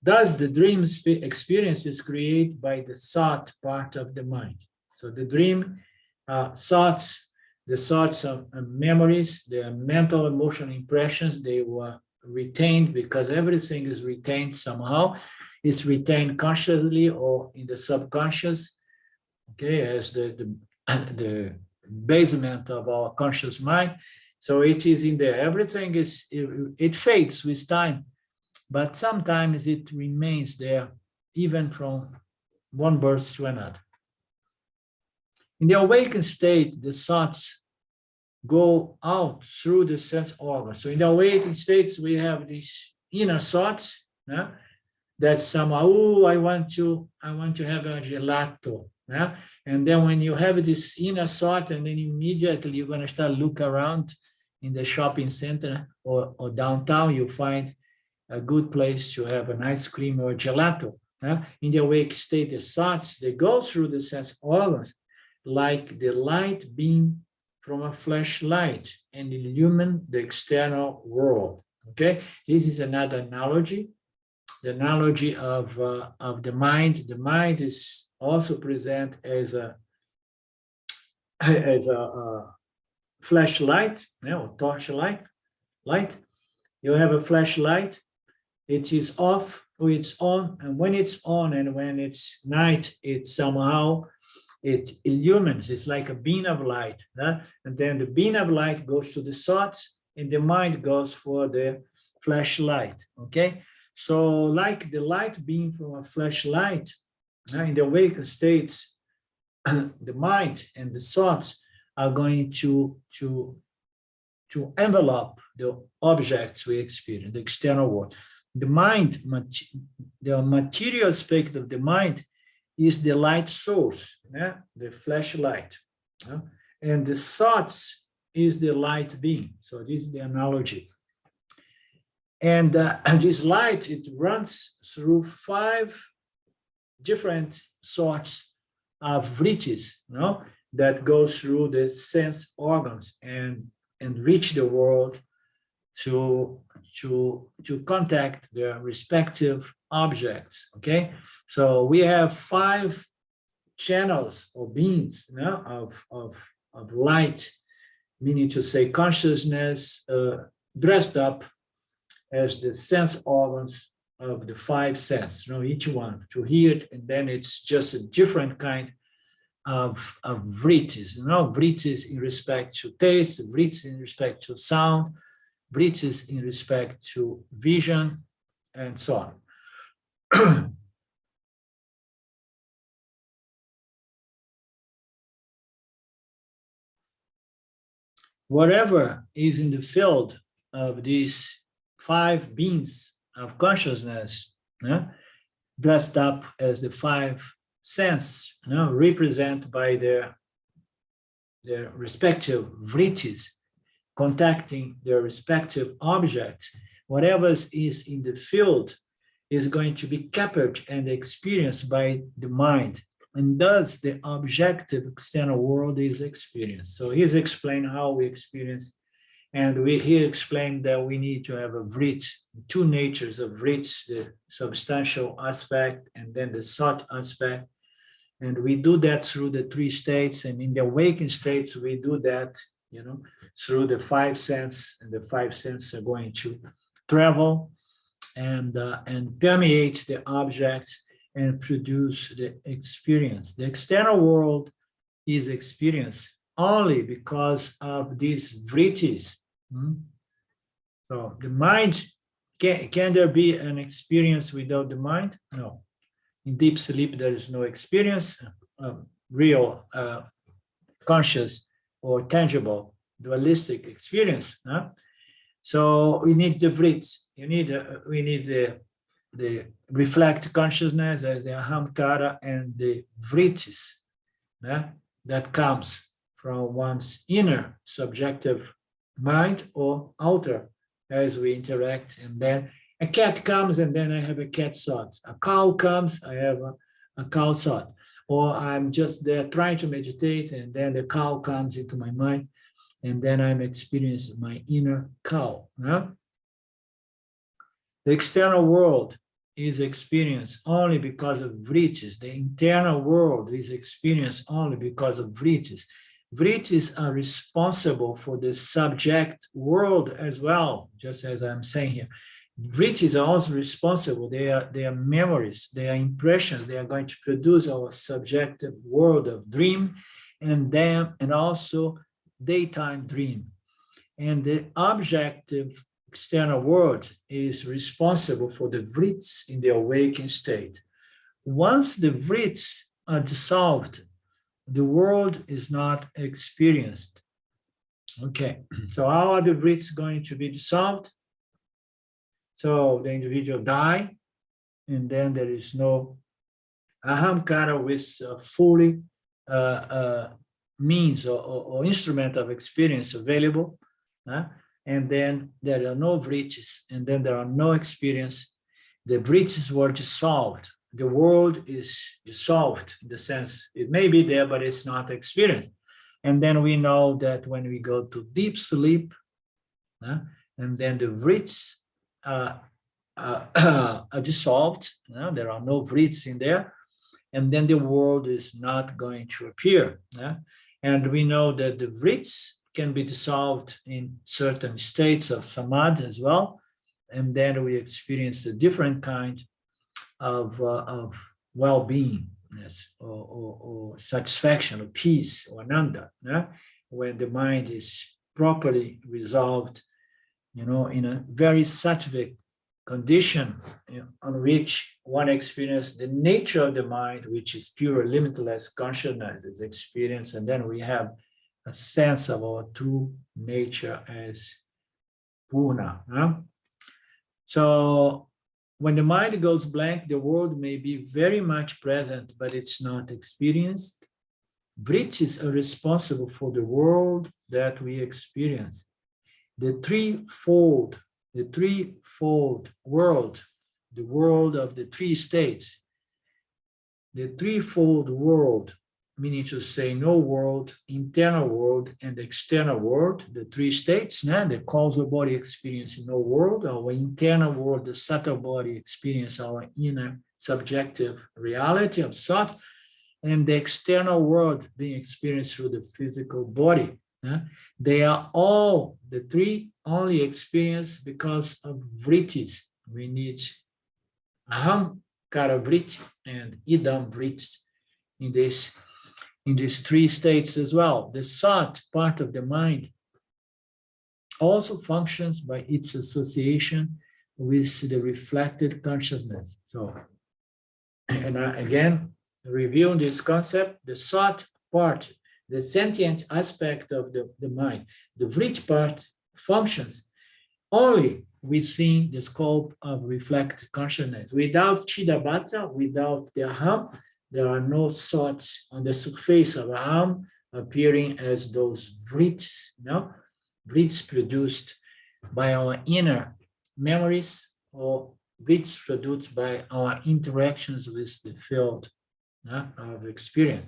Thus, the dream experience is created by the thought part of the mind. So the dream thoughts, the thoughts of memories, the mental emotional impressions, they were retained because everything is retained somehow. It's retained consciously or in the subconscious, okay, as the basement of our conscious mind. So it is in there. Everything is, it fades with time, but sometimes it remains there, even from one birth to another. In the awakened state, the thoughts go out through the sense organs. So in the awakened states, we have these inner thoughts, that somehow, oh, I want to have a gelato. Yeah? And then when you have this inner thought, and then immediately you're going to start look around in the shopping center or downtown, you find a good place to have an ice cream or gelato. Yeah? In the awake state, the thoughts, they go through the sense organs like the light beam from a flashlight and illumine the external world. Okay, this is another analogy. The analogy of the mind. The mind is also present as a flashlight, or torchlight. You have a flashlight. It is off or it's on, and when it's on and when it's night, it somehow it illumines. It's like a beam of light, and then the beam of light goes to the thoughts, and the mind goes for the flashlight. Okay. So like the light beam from a flashlight, in the awakened states, the mind and the thoughts are going to envelop the objects we experience, the external world. The mind, the material aspect of the mind is the light source, the flashlight. And the thoughts is the light beam. So this is the analogy. And this light, it runs through 5 different sorts of vṛttis, that go through the sense organs and reach the world to contact their respective objects. Okay, so we have 5 channels or beams of light, meaning to say consciousness dressed up as the sense organs of the 5 senses, each one to hear it, and then it's just a different kind of vṛttis, vṛttis in respect to taste, vṛttis in respect to sound, vṛttis in respect to vision, and so on. Whatever is in the field of these 5 beams of consciousness, dressed up as the 5 senses, represented by their respective vṛttis, contacting their respective objects, whatever is in the field is going to be captured and experienced by the mind. And thus the objective external world is experienced. So he's explaining how we experience. And he explained that we need to have a vṛtt, two natures of vṛtt, the substantial aspect and then the sāt aspect. And we do that through the three states. And in the awakened states, we do that, through the five senses. And the five senses are going to travel and permeate the objects and produce the experience. The external world is experienced only because of these vṛttis. So the mind, can there be an experience without the mind? No. In deep sleep, there is no experience, real, conscious or tangible, dualistic experience. So we need the vṛttis. We need the reflect consciousness as the ahaмкara and the vṛttis that comes from one's inner subjective mind or outer as we interact. And then a cat comes and then I have a cat thought. A cow comes, I have a cow thought. Or I'm just there trying to meditate and then the cow comes into my mind and then I'm experiencing my inner cow. The external world is experienced only because of vṛttis. The internal world is experienced only because of vṛttis. Vṛttis are responsible for the subject world as well, just as I'm saying here. Vṛttis are also responsible. They are memories, they are impressions. They are going to produce our subjective world of dream and also daytime dream. And the objective external world is responsible for the vṛttis in the awakened state. Once the vṛttis are dissolved, the world is not experienced. Okay, so how are the vṛttis going to be dissolved? So the individual die, and then there is no ahaмкara with fully means or instrument of experience available. And then there are no vṛttis, and then there are no experience. The vṛttis were dissolved. The world is dissolved in the sense it may be there, but it's not experienced. And then we know that when we go to deep sleep, and then the vṛttis are dissolved, there are no vṛttis in there, and then the world is not going to appear. And we know that the vṛttis can be dissolved in certain states of samadhi as well, and then we experience a different kind of well-being or satisfaction or peace or ananda, when the mind is properly resolved, in a very sattvic condition on which one experiences the nature of the mind, which is pure, limitless consciousness is experienced, and then we have a sense of our true nature as Purna. So when the mind goes blank, the world may be very much present, but it's not experienced. Vṛttis are responsible for the world that we experience. The threefold world, the world of the three states, the threefold world, meaning to say no world, internal world, and external world, the three states, the causal body experience no world, our internal world, the subtle body experience our inner subjective reality of thought, and the external world being experienced through the physical body. They are all, the three, only experienced because of vṛttis. We need ahaмкara vritti and idam vṛttis in these three states as well. The sāt part of the mind also functions by its association with the reflected consciousness. So, and again, reviewing this concept, the sāt part, the sentient aspect of the mind, the vritti part functions only within the scope of reflected consciousness. Without cidābhāsa, without the aham, there are no thoughts on the surface of aham appearing as those vṛttis. vṛttis produced by our inner memories, or vṛttis produced by our interactions with the field of experience.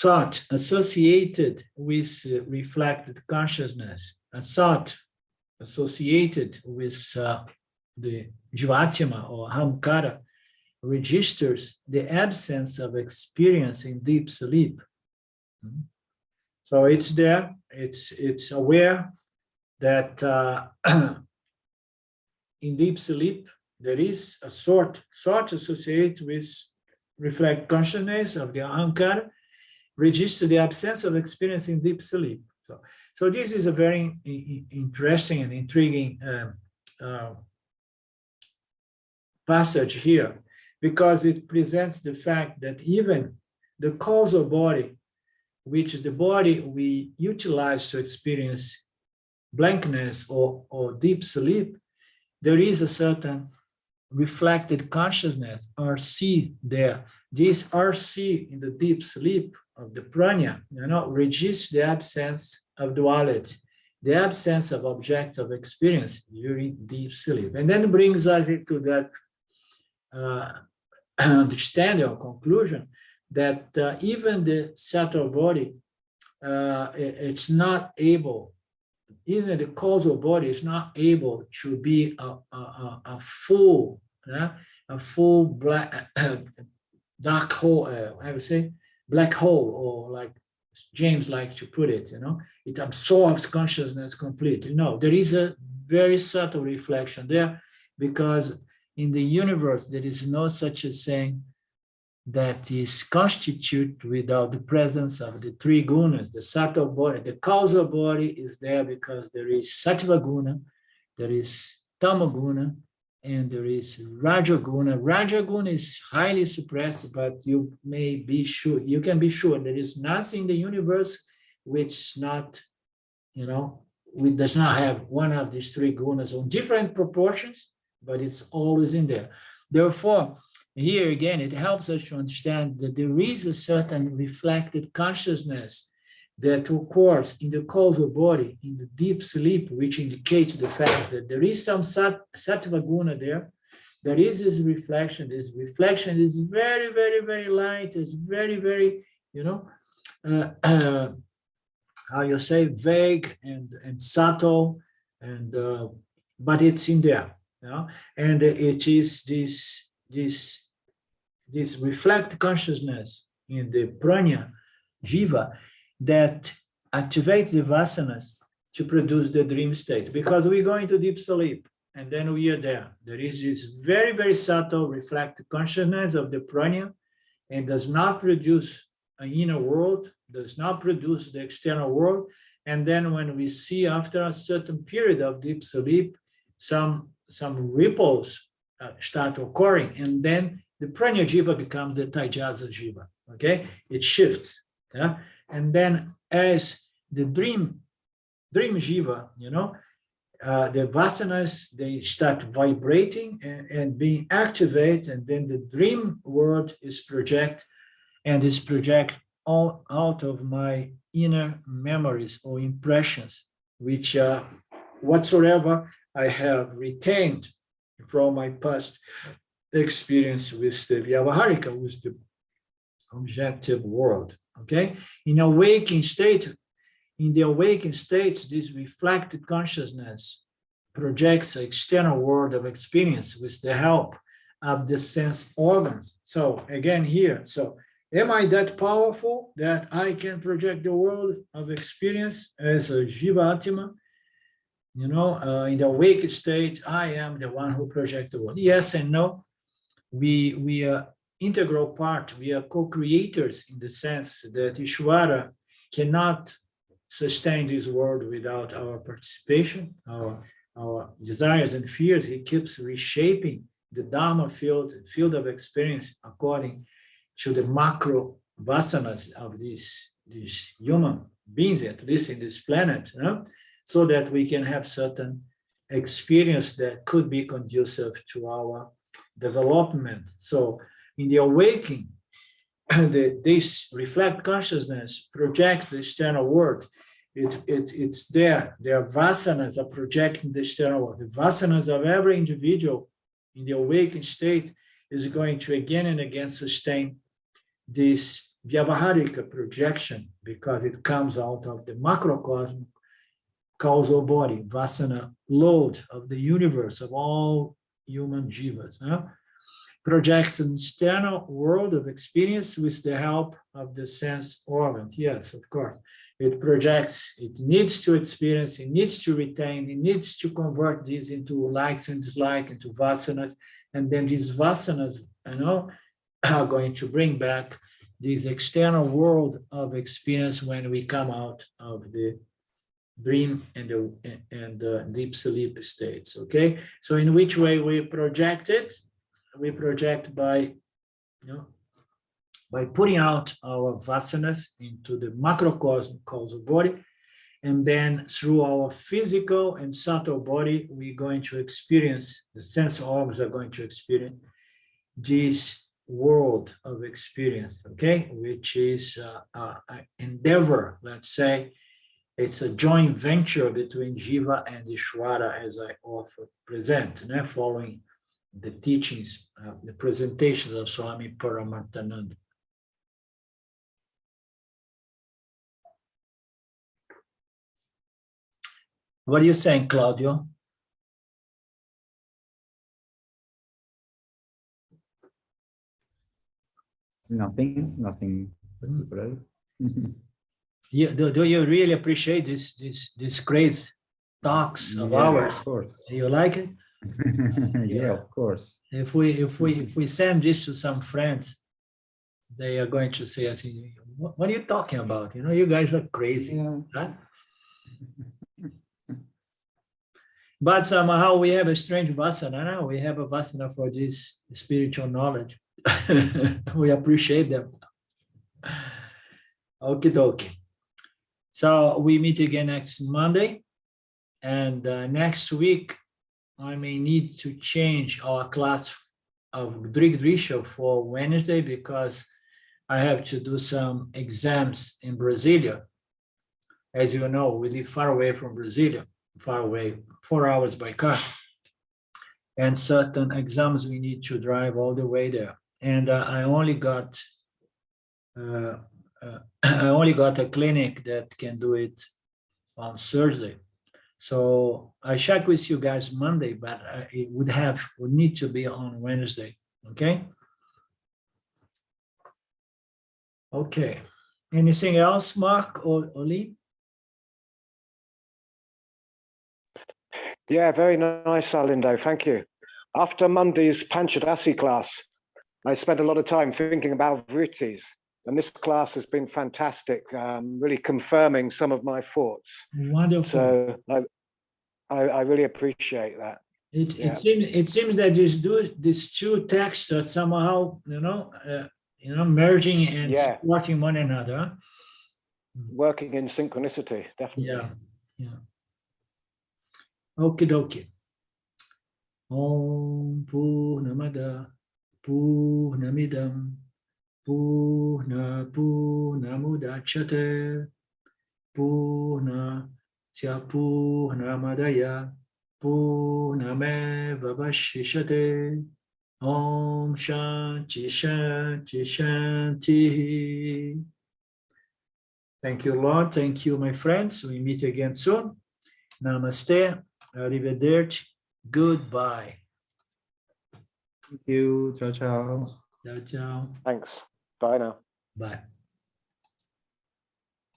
Thought associated with reflected consciousness, a thought associated with the jivatma or ahankara registers the absence of experience in deep sleep. So it's there, it's aware that in deep sleep there is a thought associated with reflect consciousness of the ahankara, register the absence of experience in deep sleep. So this is a very interesting and intriguing passage here, because it presents the fact that even the causal body, which is the body we utilize to experience blankness or deep sleep, there is a certain reflected consciousness, RC, there. This RC in the deep sleep of the prana, registers the absence of duality, the absence of objects of experience during deep sleep. And then brings us into that understanding or conclusion that even the subtle body, it's not able, even the causal body is not able to be a full black dark hole, I would say black hole, or like James likes to put it, it absorbs consciousness completely. No, there is a very subtle reflection there, because in the universe there is no such a thing that is constituted without the presence of the three gunas. The subtle body, the causal body is there because there is sattva guna, there is tamaguna, and there is rajaguna. Rajaguna is highly suppressed, but you may be sure, you can be sure there is nothing in the universe which not, which does not have one of these three gunas on different proportions, but it's always in there. Therefore, here again, it helps us to understand that there is a certain reflected consciousness that occurs in the causal body, in the deep sleep, which indicates the fact that there is some sattva guna there. There is this reflection. This reflection is very, very, very light. It's very, very, how you say, vague and subtle, and but it's in there, and it is this reflect consciousness in the prana jiva that activates the vasanas to produce the dream state, because we go into deep sleep and then we are there. There is this very, very subtle reflected consciousness of the prana, and does not produce an inner world, does not produce the external world. And then when we see after a certain period of deep sleep, some ripples start occurring, and then the prana jiva becomes the taijasa jiva. Okay, it shifts. Yeah, and then as the dream jiva, the vasanas, they start vibrating and being activated, and then the dream world is projected, and is projected all out of my inner memories or impressions, which whatsoever I have retained from my past experience with the Vyavaharika, with the objective world. Okay, in the awakened states, this reflected consciousness projects an external world of experience with the help of the sense organs. So again here, so am I that powerful that I can project the world of experience as a jiva atma? In the awakened state, I am the one who projects the world. Yes and no. We are integral part. We are co-creators in the sense that Ishvara cannot sustain this world without our participation, our desires and fears. He keeps reshaping the Dharma field of experience according to the macro vasanas of these human beings, at least in this planet, so that we can have certain experience that could be conducive to our development. So in the awakening, this reflect consciousness projects the external world. It's there. Their vasanas are projecting the external world. The vasanas of every individual in the awakened state is going to again and again sustain this vyavaharika projection, because it comes out of the macrocosm causal body, vasana load of the universe, of all human jivas. Projects an external world of experience with the help of the sense organs. Yes, of course. It projects, it needs to experience, it needs to retain, it needs to convert these into likes and dislikes, into vasanas. And then these vasanas, are going to bring back this external world of experience when we come out of the dream and the deep sleep states. Okay. So in which way we project it? We project by putting out our vasanas into the macrocosm causal body, and then through our physical and subtle body, we're going to experience, the sense organs are going to experience this world of experience, okay, which is an endeavor, let's say. It's a joint venture between Jiva and Ishvara, as I often present, following the teachings, the presentations of Swami Paramarthananda. What are you saying, Claudio? Nothing particular. Do you really appreciate this great talks of ours? Of course. Do you like it? Yeah, of course. If we send this to some friends, they are going to say, what are you talking about? You guys are crazy. Yeah. Huh? But somehow we have a strange vasana. We have a vasana for this spiritual knowledge. We appreciate them. Okie dokie. So we meet again next Monday. And next week, I may need to change our class of Drsya for Wednesday, because I have to do some exams in Brasilia. As you know, we live far away from Brasilia, far away, 4 hours by car. And certain exams we need to drive all the way there. And I only got a clinic that can do it on Thursday. So I check with you guys Monday, but it would need to be on Wednesday. Okay. Okay. Anything else, Mark or Lee? Yeah, very nice, Alindo. Thank you. After Monday's Panchadasi class, I spent a lot of time thinking about vrittis, and this class has been fantastic, really confirming some of my thoughts. Wonderful. So I really appreciate that. It seems that these two texts are somehow merging and supporting one another. Working in synchronicity, definitely. Yeah. Okie dokie. Om Purnamada Purnamidam Purnamudachyate Purnasya Purnamadaya Purnamevavashishyate. Om Shanti Shanti Shanti. Thank you, Lord. Thank you, my friends. We meet again soon. Namaste. Arrivederci. Goodbye. Thank you. Ciao, ciao. Ciao, ciao. Thanks. Bye now. Bye.